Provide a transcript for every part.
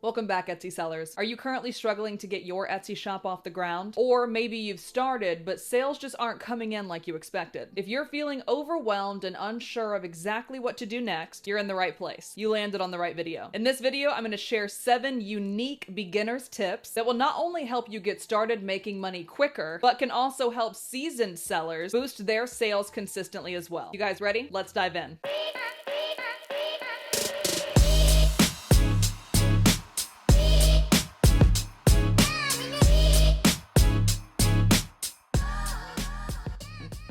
Welcome back, Etsy sellers. Are you currently struggling to get your Etsy shop off the ground? Or maybe you've started, but sales just aren't coming in like you expected. If you're feeling overwhelmed and unsure of exactly what to do next, you're in the right place. You landed on the right video. In this video, I'm going to share 7 unique beginner's tips that will not only help you get started making money quicker, but can also help seasoned sellers boost their sales consistently as well. You guys ready? Let's dive in.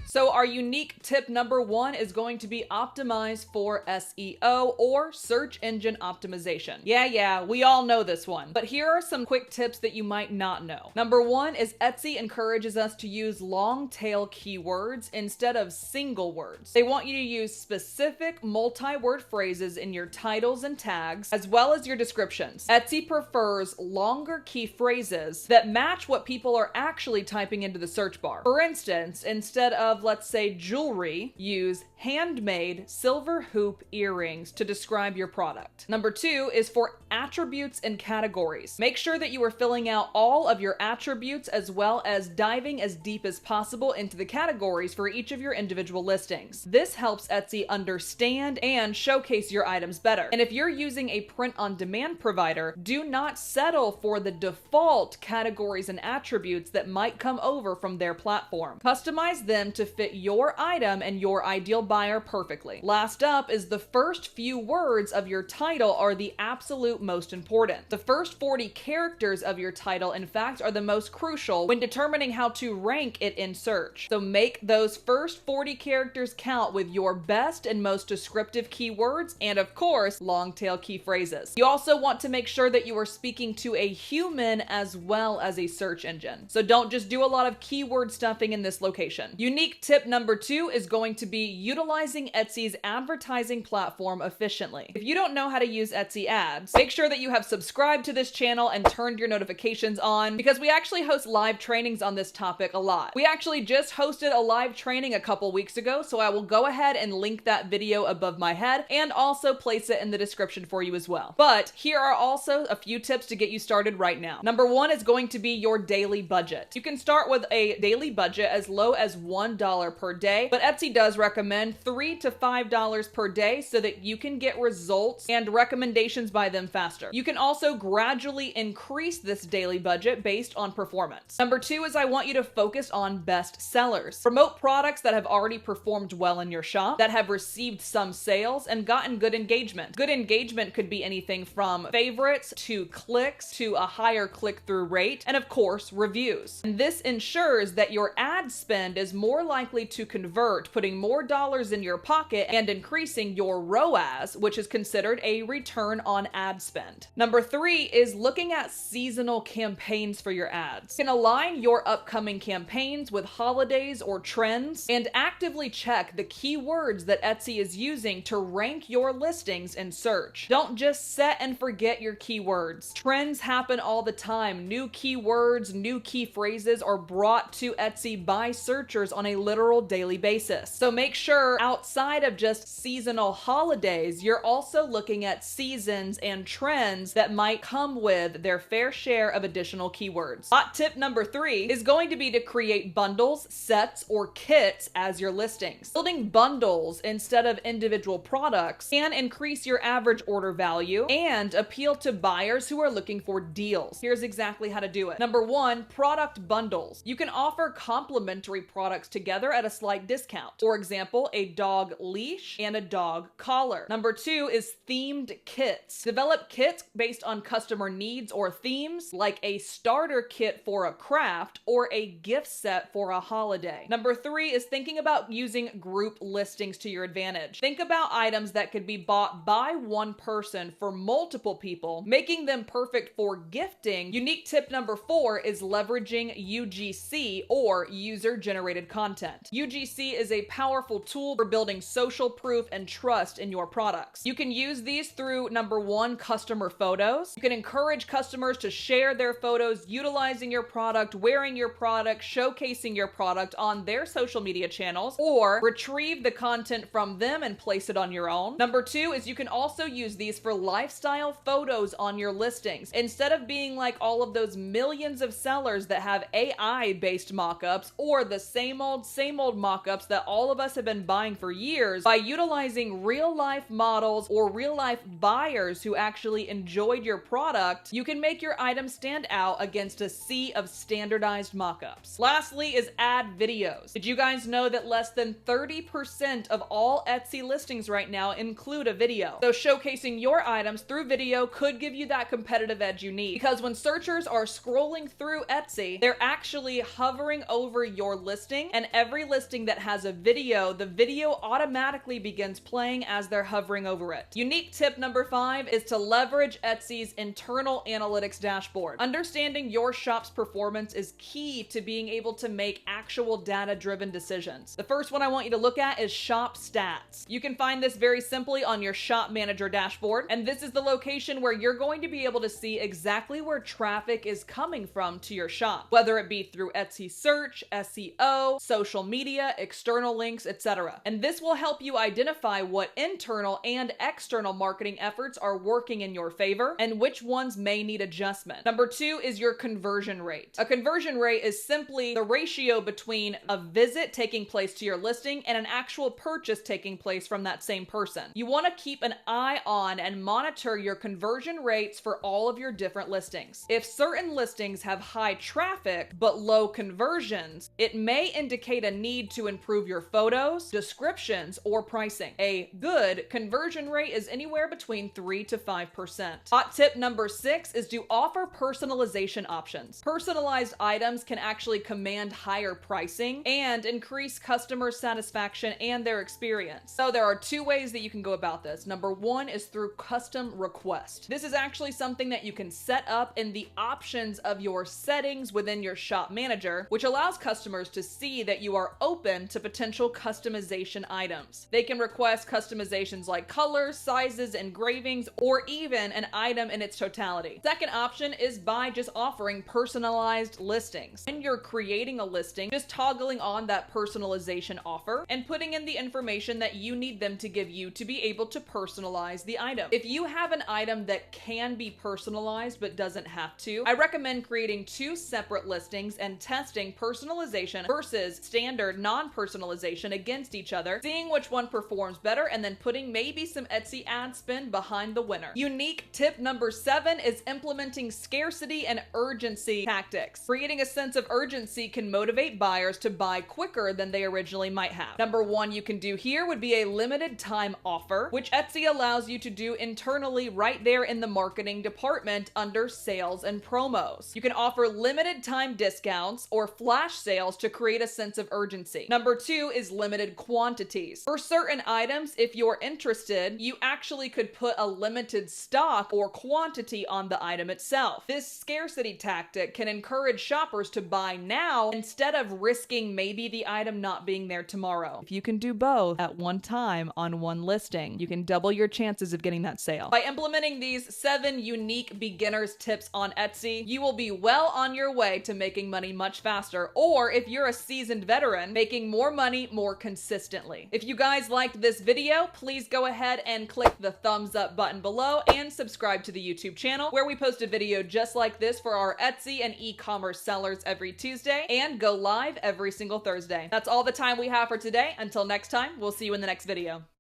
So our unique tip number 1 is going to be optimize for SEO or search engine optimization. Yeah, we all know this one, but here are some quick tips that you might not know. Number 1 is Etsy encourages us to use long tail keywords instead of single words. They want you to use specific multi-word phrases in your titles and tags, as well as your descriptions. Etsy prefers longer key phrases that match what people are actually typing into the search bar. For instance, instead of let's say jewelry, use handmade silver hoop earrings to describe your product. Number 2 is for attributes and categories. Make sure that you are filling out all of your attributes as well as diving as deep as possible into the categories for each of your individual listings. This helps Etsy understand and showcase your items better. And if you're using a print-on-demand provider, do not settle for the default categories and attributes that might come over from their platform. Customize them to fit your item and your ideal buyer perfectly. Last up is the first few words of your title are the absolute most important. The first 40 characters of your title, in fact, are the most crucial when determining how to rank it in search. So make those first 40 characters count with your best and most descriptive keywords and, of course, long tail key phrases. You also want to make sure that you are speaking to a human as well as a search engine. So don't just do a lot of keyword stuffing in this location. Unique tip number 2 is going to be utilizing Etsy's advertising platform efficiently. If you don't know how to use Etsy ads, make sure that you have subscribed to this channel and turned your notifications on because we actually host live trainings on this topic a lot. We actually just hosted a live training a couple weeks ago, so I will go ahead and link that video above my head and also place it in the description for you as well. But here are also a few tips to get you started right now. Number 1 is going to be your daily budget. You can start with a daily budget as low as $1 per day, but Etsy does recommend $3 to $5 per day so that you can get results and recommendations by them faster. You can also gradually increase this daily budget based on performance. Number 2 is I want you to focus on best sellers. Promote products that have already performed well in your shop, that have received some sales and gotten good engagement. Good engagement could be anything from favorites to clicks to a higher click-through rate, and of course, reviews. And this ensures that your ad spend is more likely to convert, putting more dollars in your pocket and increasing your ROAS, which is considered a return on ad spend. Number 3 is looking at seasonal campaigns for your ads. You can align your upcoming campaigns with holidays or trends and actively check the keywords that Etsy is using to rank your listings in search. Don't just set and forget your keywords. Trends happen all the time. New keywords, new key phrases are brought to Etsy by searchers on a literal daily basis. So make sure outside of just seasonal holidays, you're also looking at seasons and trends that might come with their fair share of additional keywords. Hot tip number 3 is going to be to create bundles, sets, or kits as your listings. Building bundles instead of individual products can increase your average order value and appeal to buyers who are looking for deals. Here's exactly how to do it. Number 1, product bundles. You can offer complementary products together at a slight discount. For example, a dog leash and a dog collar. Number 2 is themed kits. Develop kits based on customer needs or themes, like a starter kit for a craft or a gift set for a holiday. Number 3 is thinking about using group listings to your advantage. Think about items that could be bought by one person for multiple people, making them perfect for gifting. Unique tip number 4 is leveraging UGC or user-generated content. UGC is a powerful tool for building social proof and trust in your products. You can use these through number one, customer photos. You can encourage customers to share their photos utilizing your product, wearing your product, showcasing your product on their social media channels, or retrieve the content from them and place it on your own. Number two is you can also use these for lifestyle photos on your listings. Instead of being like all of those millions of sellers that have AI-based mockups or the same old mockups that all of us have been buying for years, by utilizing real-life models or real-life buyers who actually enjoyed your product, you can make your item stand out against a sea of standardized mockups. Lastly is add videos. Did you guys know that less than 30% of all Etsy listings right now include a video? So showcasing your items through video could give you that competitive edge you need, because when searchers are scrolling through Etsy, they're actually hovering over your listing, and every listing that has a video, the video automatically begins playing as they're hovering over it. Unique tip number 5 is to leverage Etsy's internal analytics dashboard. Understanding your shop's performance is key to being able to make actual data-driven decisions. The first one I want you to look at is shop stats. You can find this very simply on your shop manager dashboard, and this is the location where you're going to be able to see exactly where traffic is coming from to your shop, whether it be through Etsy search, SEO, social media, external links, etc. And this will help you identify what internal and external marketing efforts are working in your favor and which ones may need adjustment. Number 2 is your conversion rate. A conversion rate is simply the ratio between a visit taking place to your listing and an actual purchase taking place from that same person. You want to keep an eye on and monitor your conversion rates for all of your different listings. If certain listings have high traffic but low conversions, it may indicate a need to improve your photos, descriptions, or pricing. A good conversion rate is anywhere between 3 to 5%. Hot tip number 6 is to offer personalization options. Personalized items can actually command higher pricing and increase customer satisfaction and their experience. So there are 2 ways that you can go about this. Number 1 is through custom request. This is actually something that you can set up in the options of your settings within your shop manager, which allows customers to see that you are open to potential customization items. They can request customizations like colors, sizes, engravings, or even an item in its totality. Second option is by just offering personalized listings. When you're creating a listing, just toggling on that personalization offer and putting in the information that you need them to give you to be able to personalize the item. If you have an item that can be personalized but doesn't have to, I recommend creating 2 separate listings and testing personalization versus standard non-personalization against each other, seeing which one performs better, and then putting maybe some Etsy ad spend behind the winner. Unique tip number 7 is implementing scarcity and urgency tactics. Creating a sense of urgency can motivate buyers to buy quicker than they originally might have. Number 1 you can do here would be a limited time offer, which Etsy allows you to do internally right there in the marketing department under sales and promos. You can offer limited time discounts or flash sales to create a sense of urgency. Number 2 is limited quantities. For certain items, if you're interested, you actually could put a limited stock or quantity on the item itself. This scarcity tactic can encourage shoppers to buy now instead of risking maybe the item not being there tomorrow. If you can do both at one time on one listing, you can double your chances of getting that sale. By implementing these 7 unique beginner's tips on Etsy, you will be well on your way to making money much faster, or if you're a seasoned veteran, making more money more consistently. If you guys liked this video, please go ahead and click the thumbs up button below and subscribe to the YouTube channel, where we post a video just like this for our Etsy and e-commerce sellers every Tuesday and go live every single Thursday. That's all the time we have for today. Until next time, we'll see you in the next video.